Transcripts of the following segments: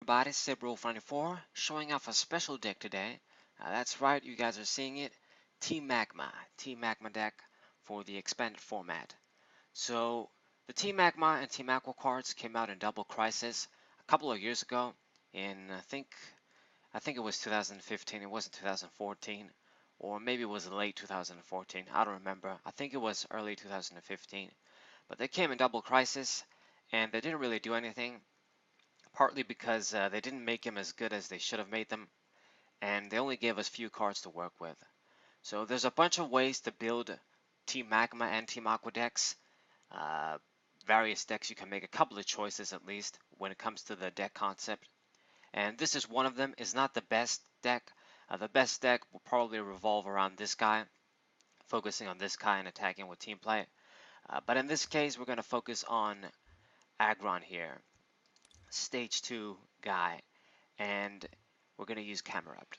everybody, Sibro94 showing off a special deck today. That's right, you guys are seeing it. Team Magma deck for the expanded format. So the Team Magma and Team Aqua cards came out in Double Crisis a couple of years ago in I think it was 2015, it wasn't 2014, or maybe it was late 2014, I don't remember. I think it was early 2015. But they came in Double Crisis and they didn't really do anything. Partly because they didn't make them as good as they should have made them, and they only gave us few cards to work with. So there's a bunch of ways to build Team Magma and Team Aqua decks. Various decks, you can make a couple of choices at least when it comes to the deck concept. And this is one of them. It's not the best deck. The best deck will probably revolve around this guy, focusing on this guy and attacking with team play. But in this case, we're going to focus on aggron here. Stage 2 guy, and we're going to use Camerupt.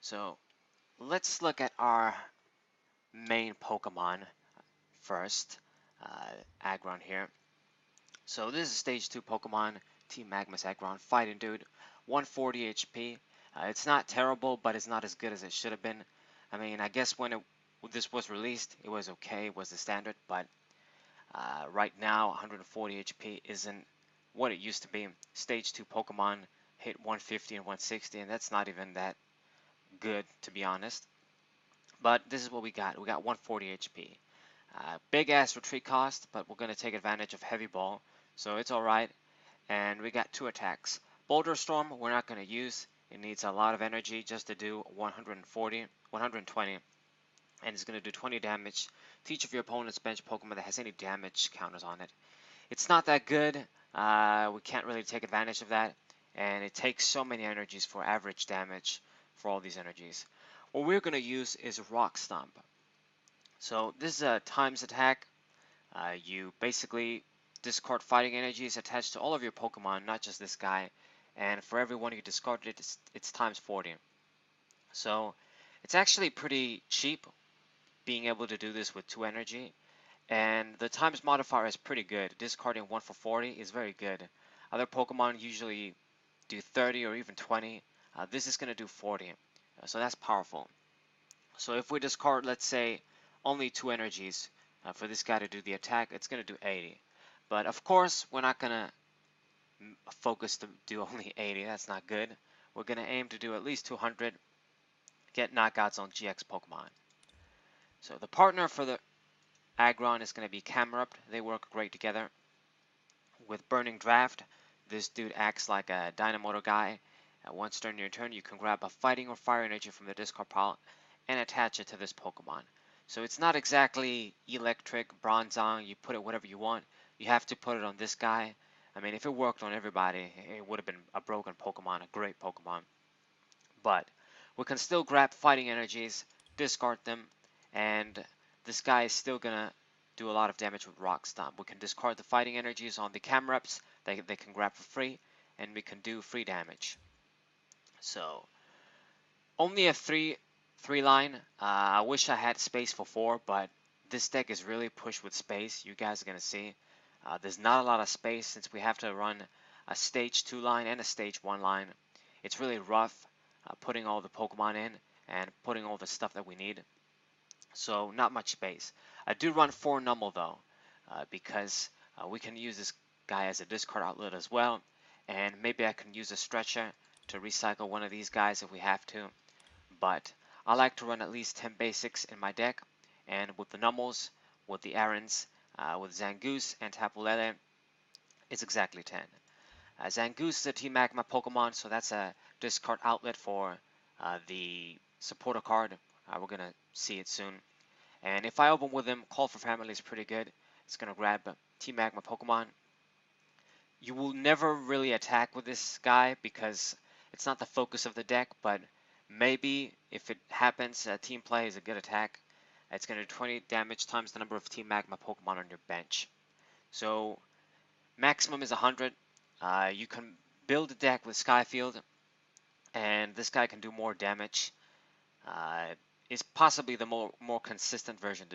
So let's look at our main Pokemon first, aggron here. So this is stage 2 Pokemon, Team Magma's aggron, fighting dude, 140 HP. It's not terrible, but it's not as good as it should have been. I mean, I guess when this was released, it was okay, it was the standard, but right now 140 HP isn't what it used to be. Stage 2 Pokemon hit 150 and 160, and that's not even that good, to be honest. But this is what we got. We got 140 HP. Big ass retreat cost, but we're going to take advantage of Heavy Ball, so it's alright. And we got 2 attacks. Boulder Storm, we're not going to use. It needs a lot of energy just to do 120, and it's going to do 20 damage to each of your opponent's bench Pokemon that has any damage counters on it. It's not that good. We can't really take advantage of that, and it takes so many energies for average damage for all these energies. What we're going to use is Rock Stomp. So this is a times attack. You basically discard fighting energies attached to all of your Pokemon, not just this guy, and for every one you discarded, it's times 40. So it's actually pretty cheap being able to do this with 2 energy. And the times modifier is pretty good. Discarding 1 for 40 is very good. Other Pokemon usually do 30 or even 20. This is going to do 40. So that's powerful. So if we discard, let's say, only 2 energies for this guy to do the attack, it's going to do 80. But of course, we're not going to focus to do only 80. That's not good. We're going to aim to do at least 200. Get knockouts on GX Pokemon. So the partner for the aggron is going to be Camerupt. They work great together. With Burning Draft, this dude acts like a Dynamotor guy. Once during your turn, you can grab a fighting or fire energy from the discard pile and attach it to this Pokemon. So it's not exactly electric, Bronzong, you put it whatever you want. You have to put it on this guy. I mean, if it worked on everybody, it would have been a broken Pokemon, a great Pokemon. But we can still grab fighting energies, discard them, and this guy is still going to do a lot of damage with Rock Stomp. We can discard the fighting energies on the Camerupts they can grab for free, and we can do free damage. So only a 3 line. I wish I had space for 4, but this deck is really pushed with space. You guys are going to see. There's not a lot of space since we have to run a stage 2 line and a stage 1 line. It's really rough putting all the Pokemon in and putting all the stuff that we need. So not much space. I do run 4 Numel though, because we can use this guy as a discard outlet as well, and maybe I can use a stretcher to recycle one of these guys if we have to. But I like to run at least 10 basics in my deck, and with the Numels, with the Aarons, with Zangoose and Tapu Lele, it's exactly 10. Zangoose is a Team Magma Pokemon, so that's a discard outlet for the supporter card. We're going to see it soon. And if I open with him, Call for Family is pretty good. It's going to grab Team Magma Pokemon. You will never really attack with this guy because it's not the focus of the deck, but maybe if it happens, team play is a good attack. It's going to do 20 damage times the number of Team Magma Pokemon on your bench. So maximum is 100. You can build a deck with Skyfield, and this guy can do more damage. It's possibly the more consistent version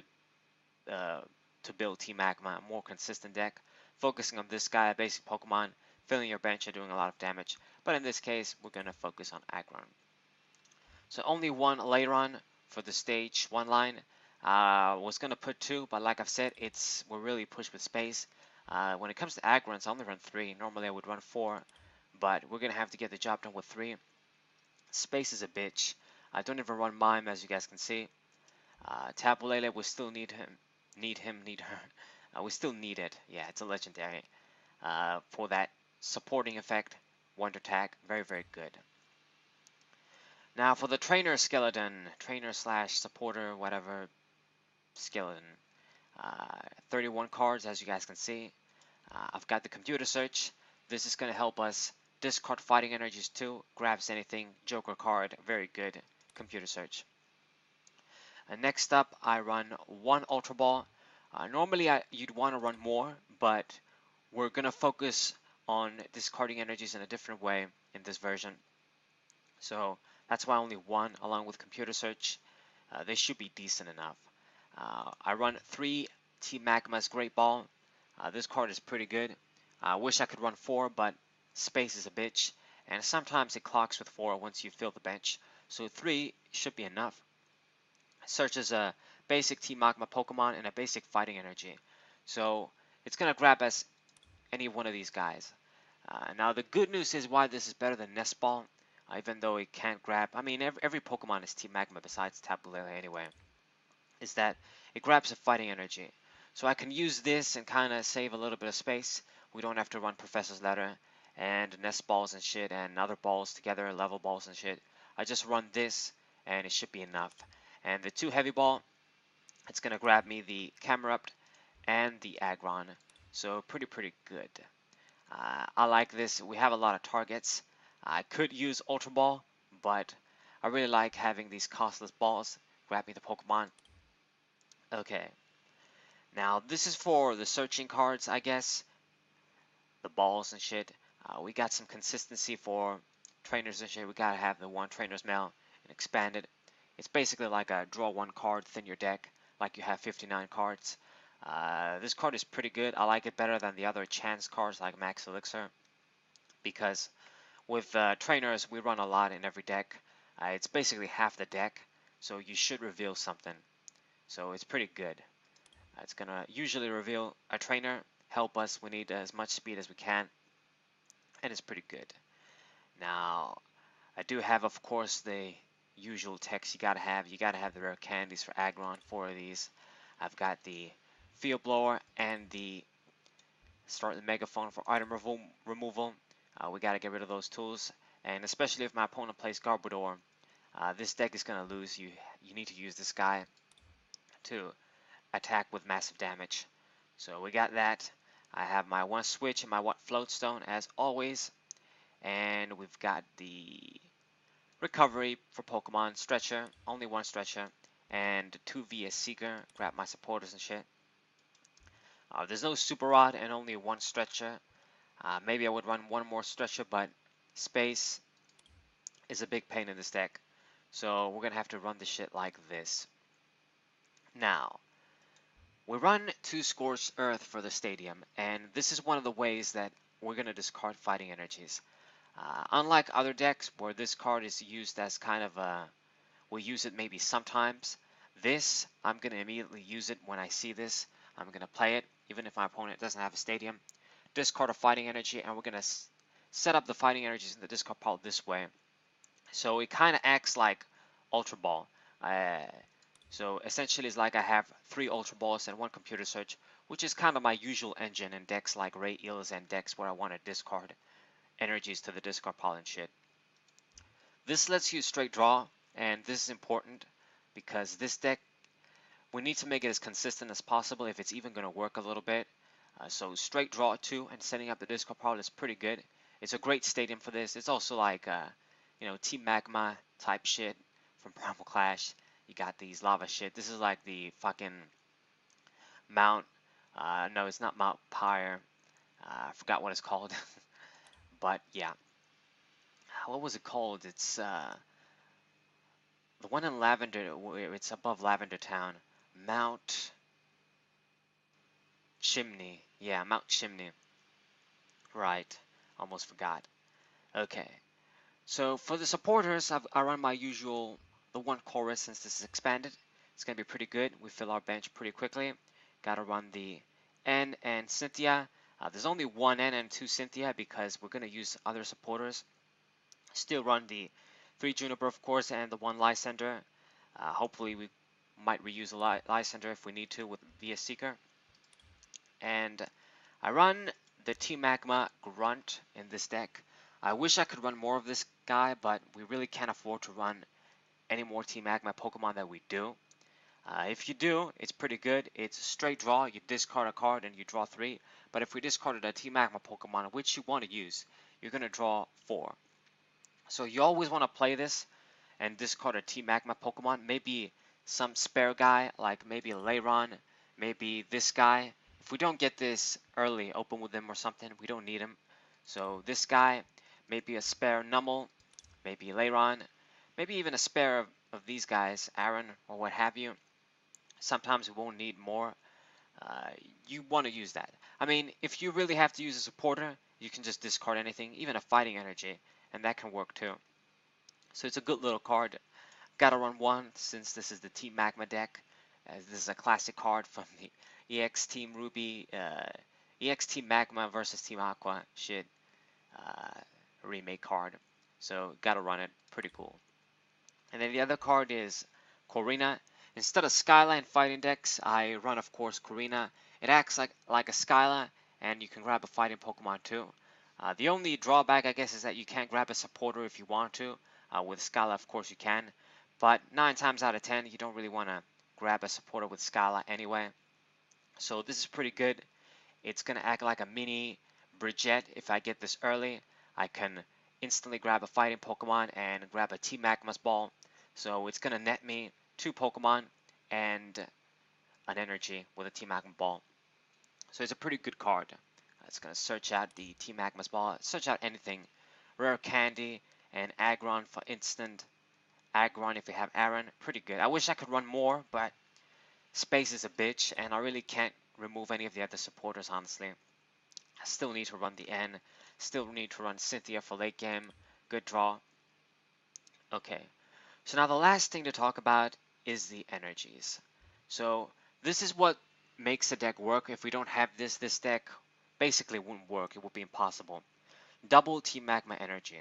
to build Team Magma, a more consistent deck, focusing on this guy, a basic Pokemon, filling your bench and doing a lot of damage. but in this case, we're going to focus on aggron. So only one later on for the stage 1 line. Was going to put 2, but like I've said, we're really pushed with space. When it comes to aggrons, I only run 3. Normally I would run 4, but we're going to have to get the job done with 3. Space is a bitch. I don't even run mime, as you guys can see. Tapu Lele, we still need her. We still need it. Yeah, it's a legendary. For that supporting effect, Wonder Tag, very, very good. Now for the trainer skeleton, trainer slash supporter, whatever skeleton. 31 cards, as you guys can see. I've got the computer search. This is going to help us discard fighting energies too. Grabs anything, Joker card, very good computer search. And next up, I run 1 Ultra Ball. Normally, you'd want to run more, but we're going to focus on discarding energies in a different way in this version. So that's why only 1, along with computer search. They should be decent enough. I run 3 Team Magma's Great Ball. This card is pretty good. I wish I could run 4, but space is a bitch, and sometimes it clocks with 4 once you fill the bench. So 3 should be enough. Searches a basic Team Magma Pokemon and a basic fighting energy. So it's going to grab as any one of these guys. Now the good news is why this is better than Nest Ball, even though it can't grab. I mean, every Pokemon is Team Magma besides Tapu Lele anyway. Is that it grabs a fighting energy. So I can use this and kind of save a little bit of space. We don't have to run Professor's Letter and Nest Balls and shit and other balls together, level balls and shit. I just run this and it should be enough. And the 2 Heavy Ball, it's going to grab me the Camerupt and the Aggron. So pretty good. I like this. We have a lot of targets. I could use Ultra Ball, but I really like having these costless balls grab me the Pokemon. Okay. Now this is for the searching cards, I guess. The balls and shit. We got some consistency for trainers and shit. We gotta have the 1 trainer's mail and expand it. It's basically like a draw 1 card, thin your deck, like you have 59 cards. This card is pretty good. I like it better than the other chance cards like Max Elixir, because with trainers we run a lot in every deck. It's basically half the deck, so you should reveal something. So it's pretty good. It's gonna usually reveal a trainer, help us. We need as much speed as we can, and it's pretty good. Now I do have, of course, the usual text you gotta have. You gotta have the rare candies for aggron, 4 of these. I've got the field blower and the start the megaphone for item removal. We gotta get rid of those tools, and especially if my opponent plays Garbodor, this deck is gonna lose. You need to use this guy to attack with massive damage. So we got that. I have my 1 switch and my 1 floatstone as always, and we've got the recovery for Pokemon stretcher, only 1 stretcher, and 2 VS Seeker, grab my supporters and shit. There's no Super Rod and only 1 stretcher. Maybe I would run 1 more stretcher, but space is a big pain in this deck. So we're gonna have to run the shit like this. Now, we run 2 Scorched Earth for the stadium, and this is one of the ways that we're gonna discard fighting energies. Unlike other decks where this card is used as kind of a, we'll use it maybe sometimes, this, I'm going to immediately use it when I see this. I'm going to play it, even if my opponent doesn't have a stadium. Discard a fighting energy, and we're going to set up the fighting energies in the discard pile this way. So it kind of acts like Ultra Ball. So essentially it's like I have 3 Ultra Balls and 1 computer search, which is kind of my usual engine in decks like Ray Eels and decks where I want to discard energies to the discard pile and shit. This lets you straight draw, and this is important because this deck, we need to make it as consistent as possible if it's even going to work a little bit. So straight draw 2 and setting up the discard pile is pretty good. It's a great stadium for this. It's also like Team Magma type shit from Primal Clash. You got these lava shit. This is like the fucking Mount. No, it's not Mount Pyre. I forgot what it's called. But yeah, what was it called? It's the one in Lavender. It's above Lavender Town. Mount Chimney. Yeah, Mount Chimney. Right. Almost forgot. Okay, so for the supporters, I run my usual, the one chorus since this is expanded. It's going to be pretty good. We fill our bench pretty quickly. Got to run the N and Cynthia. There's only one N and two Cynthia because we're going to use other supporters. Still run the 3 Juniper, of course, and the 1 Lysander. Hopefully we might reuse a Lysander if we need to with via Seeker. And I run the Team Magma Grunt in this deck. I wish I could run more of this guy, but we really can't afford to run any more Team Magma Pokemon that we do. If you do, it's pretty good. It's straight draw. You discard a card and you draw 3. But if we discarded a Team Magma Pokemon, which you want to use, you're going to draw 4. So you always want to play this and discard a Team Magma Pokemon. Maybe some spare guy, like maybe Lairon, maybe this guy. If we don't get this early, open with him or something, we don't need him. So this guy, maybe a spare Numel, maybe Lairon, maybe even a spare of these guys, Aaron or what have you. Sometimes we won't need more. You want to use that. I mean, if you really have to use a supporter, you can just discard anything, even a fighting energy, and that can work too. So it's a good little card. Gotta run one since this is the Team Magma deck. This is a classic card from the EX Team Ruby, EX Team Magma versus Team Aqua shit remake card. So gotta run it. Pretty cool. And then the other card is Corina. Instead of Skyla in fighting decks, I run, of course, Corina. It acts like a Skyla, and you can grab a fighting Pokemon too. The only drawback, I guess, is that you can't grab a supporter if you want to. With Skyla, of course, you can. But 9 times out of 10, you don't really want to grab a supporter with Skyla anyway. So this is pretty good. It's going to act like a mini Bridget. If I get this early, I can instantly grab a fighting Pokemon and grab a Team Magma's Ball. So it's going to net me 2 Pokemon and an energy with a Team Magma Ball. So it's a pretty good card. It's going to search out the Team Magma's Ball, search out anything. Rare Candy and aggron for instant. Aggron if we have Aaron, pretty good. I wish I could run more, but space is a bitch, and I really can't remove any of the other supporters, honestly. I still need to run the N, still need to run Cynthia for late game. Good draw. Okay, so now the last thing to talk about is the energies. So this is what makes the deck work. If we don't have this deck basically wouldn't work. It would be impossible. Double Team Magma energy.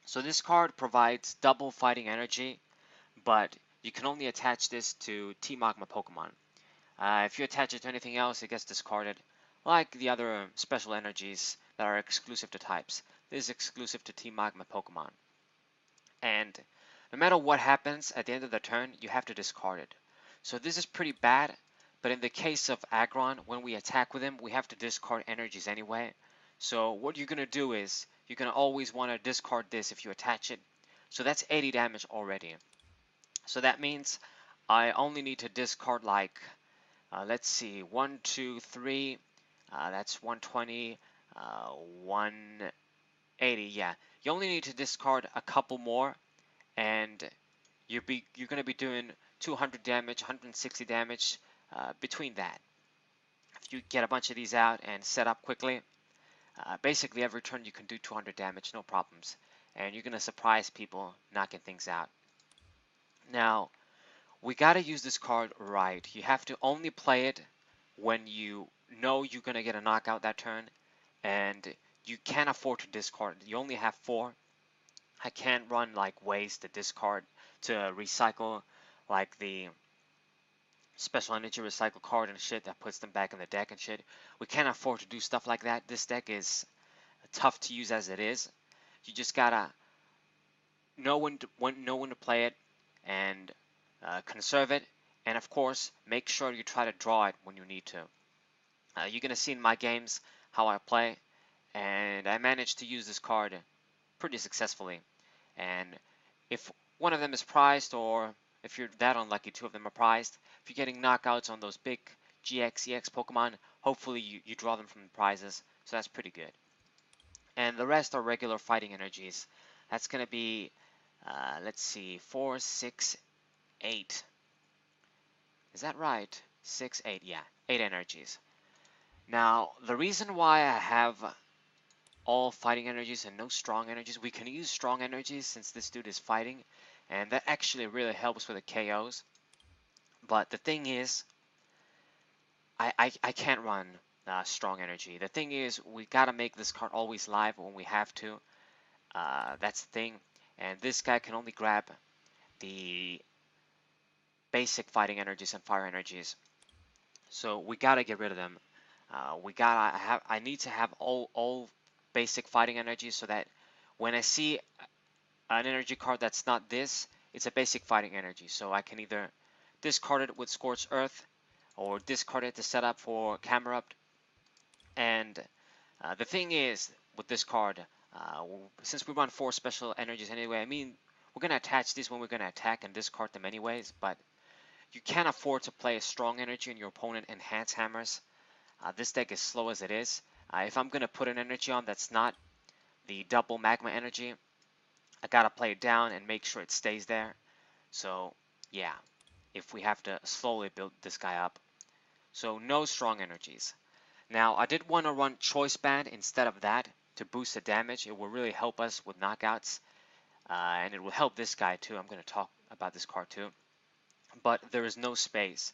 So this card provides double fighting energy, but you can only attach this to Team Magma Pokemon. If you attach it to anything else, it gets discarded, like the other special energies that are exclusive to types. This is exclusive to Team Magma Pokemon. And no matter what happens at the end of the turn, you have to discard it. So this is pretty bad, but in the case of Aggron, when we attack with him, we have to discard energies anyway. So what you're going to do is, you're going to always want to discard this if you attach it. So that's 80 damage already. So that means I only need to discard like, let's see, 1, 2, 3, that's 120, 180, yeah. You only need to discard a couple more, and you're going to be doing 200 damage, 160 damage between that. If you get a bunch of these out and set up quickly, basically every turn you can do 200 damage, no problems. And you're going to surprise people knocking things out. Now, we got to use this card right. You have to only play it when you know you're going to get a knockout that turn, and you can't afford to discard. You only have 4. I can't run like waste the discard to recycle like the special energy recycle card and shit that puts them back in the deck and shit. We can't afford to do stuff like that. This deck is tough to use as it is. You just gotta know when to play it and conserve it, and of course make sure you try to draw it when you need to. You're gonna see in my games how I play, and I managed to use this card pretty successfully. And if one of them is prized, or if you're that unlucky 2 of them are prized, if you're getting knockouts on those big GX, EX Pokemon, hopefully you draw them from the prizes, so that's pretty good. And the rest are regular fighting energies. That's going to be, let's see, 4, 6, 8. Is that right? 6, 8, yeah, 8 energies. Now, the reason why I have all fighting energies and no strong energies. We can use strong energies since this dude is fighting, and that actually really helps with the KOs. But the thing is, I can't run strong energy. The thing is, we gotta make this card always live when we have to. That's the thing. And this guy can only grab the basic fighting energies and fire energies. So we gotta get rid of them. I need to have all basic fighting energies so that when I see an energy card that's not this, it's a basic fighting energy. So I can either discard it with Scorched Earth or discard it to set up for Camera Up. And the thing is with this card, since we run 4 special energies anyway, I mean, we're going to attach these when we're going to attack and discard them anyways, but you can't afford to play a strong energy and your opponent enhance hammers. This deck is slow as it is. If I'm going to put an energy on that's not the double magma energy, I got to play it down and make sure it stays there. So yeah, if we have to slowly build this guy up. So no strong energies. Now I did want to run Choice Band instead of that to boost the damage. It will really help us with knockouts, and it will help this guy too. I'm going to talk about this card too. But there is no space.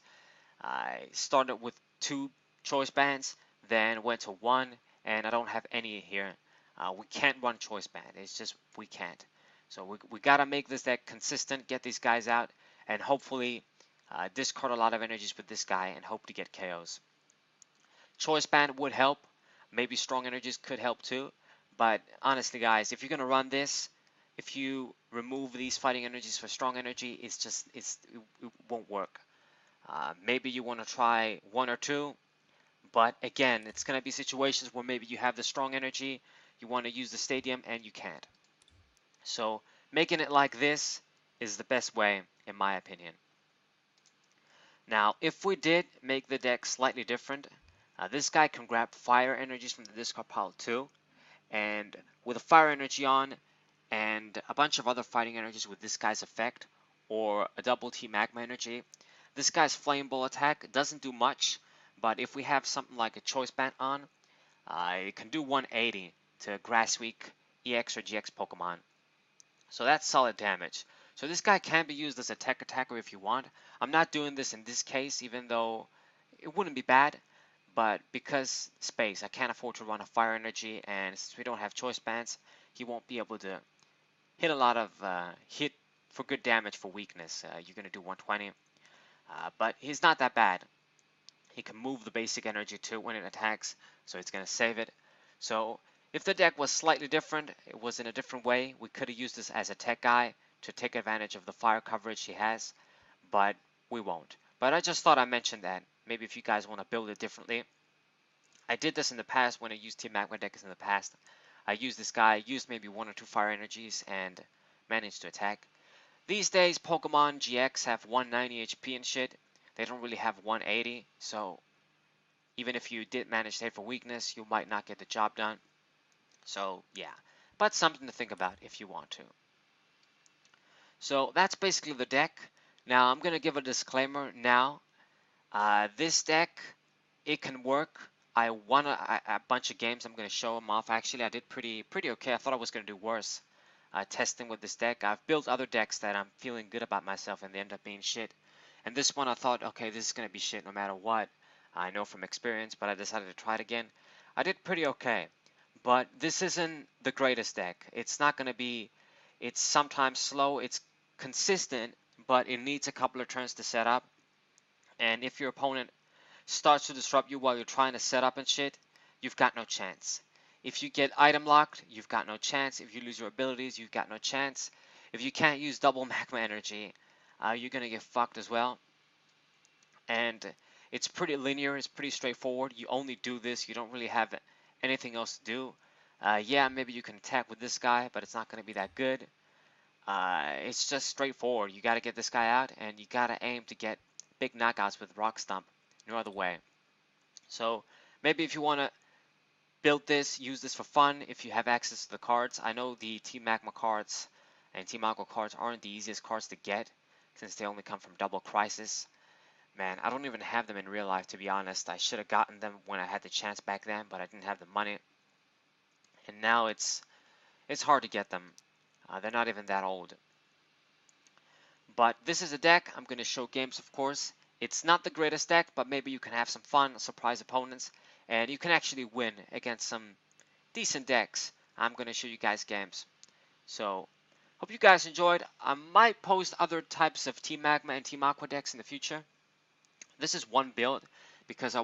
I started with 2 Choice Bands, then went to 1, and I don't have any here. We can't run Choice Band. It's just we can't. So we got to make this deck consistent, get these guys out, and hopefully discard a lot of energies with this guy and hope to get KOs. Choice Band would help. Maybe strong energies could help too. But honestly, guys, if you're gonna run this, if you remove these fighting energies for strong energy, it won't work. Maybe you want to try 1 or 2, but again, it's gonna be situations where maybe you have the strong energy, you want to use the stadium, and you can't. So making it like this is the best way, in my opinion. Now, if we did make the deck slightly different, this guy can grab fire energies from the discard pile too, and with a fire energy on and a bunch of other fighting energies with this guy's effect, or a double T magma energy, this guy's flame ball attack doesn't do much, but if we have something like a choice band on, it can do 180 to grass weak EX or GX Pokemon. So that's solid damage. So this guy can be used as a tech attacker if you want. I'm not doing this in this case, even though it wouldn't be bad, but because space, I can't afford to run a fire energy, and since we don't have choice bands, he won't be able to hit a lot of hit for good damage for weakness. You're going to do 120, but he's not that bad. He can move the basic energy too when it attacks, so it's going to save it. So if the deck was slightly different, it was in a different way, we could have used this as a tech guy to take advantage of the fire coverage he has, but we won't. But I just thought I mentioned that. Maybe if you guys want to build it differently. I did this in the past when I used Team Magma decks in the past. I used this guy, used maybe 1 or 2 fire energies, and managed to attack. These days, Pokemon GX have 190 HP and shit. They don't really have 180, so even if you did manage to hit for weakness, you might not get the job done. So yeah, but something to think about if you want to. So that's basically the deck. Now I'm going to give a disclaimer now. This deck, it can work. I won a bunch of games. I'm going to show them off. Actually, I did pretty okay. I thought I was going to do worse testing with this deck. I've built other decks that I'm feeling good about myself, and they end up being shit. And this one I thought, okay, this is going to be shit no matter what. I know from experience, but I decided to try it again. I did pretty okay. But this isn't the greatest deck. It's not going to be, it's sometimes slow, it's consistent, but it needs a couple of turns to set up. And if your opponent starts to disrupt you while you're trying to set up and shit, you've got no chance. If you get item locked, you've got no chance. If you lose your abilities, you've got no chance. If you can't use double magma energy, you're going to get fucked as well. And it's pretty linear, it's pretty straightforward. You only do this, you don't really have anything else to do. Yeah, maybe you can attack with this guy, but it's not going to be that good. It's just straightforward. You got to get this guy out, and you got to aim to get big knockouts with Rock Stomp. No other way. So maybe if you want to build this, use this for fun, if you have access to the cards. I know the Team Magma cards and Team Aqua cards aren't the easiest cards to get, since they only come from Double Crisis. Man, I don't even have them in real life, to be honest. I should have gotten them when I had the chance back then, but I didn't have the money. and now it's hard to get them. They're not even that old. But this is a deck. I'm going to show games, of course. It's not the greatest deck, but maybe you can have some fun, surprise opponents, and you can actually win against some decent decks. I'm going to show you guys games. So, hope you guys enjoyed. I might post other types of Team Magma and Team Aqua decks in the future. This is one build because I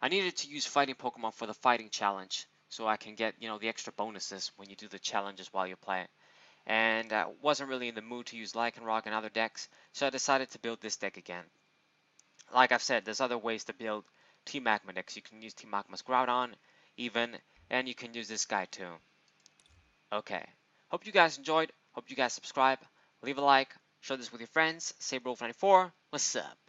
needed to use fighting Pokemon for the fighting challenge, so I can get, the extra bonuses when you do the challenges while you play. And I wasn't really in the mood to use Lycanroc and other decks, so I decided to build this deck again. Like I've said, there's other ways to build Team Magma decks. You can use Team Magma's Groudon, even, and you can use this guy too. Okay, hope you guys enjoyed. Hope you guys subscribe, leave a like, share this with your friends. Say Bro94, what's up?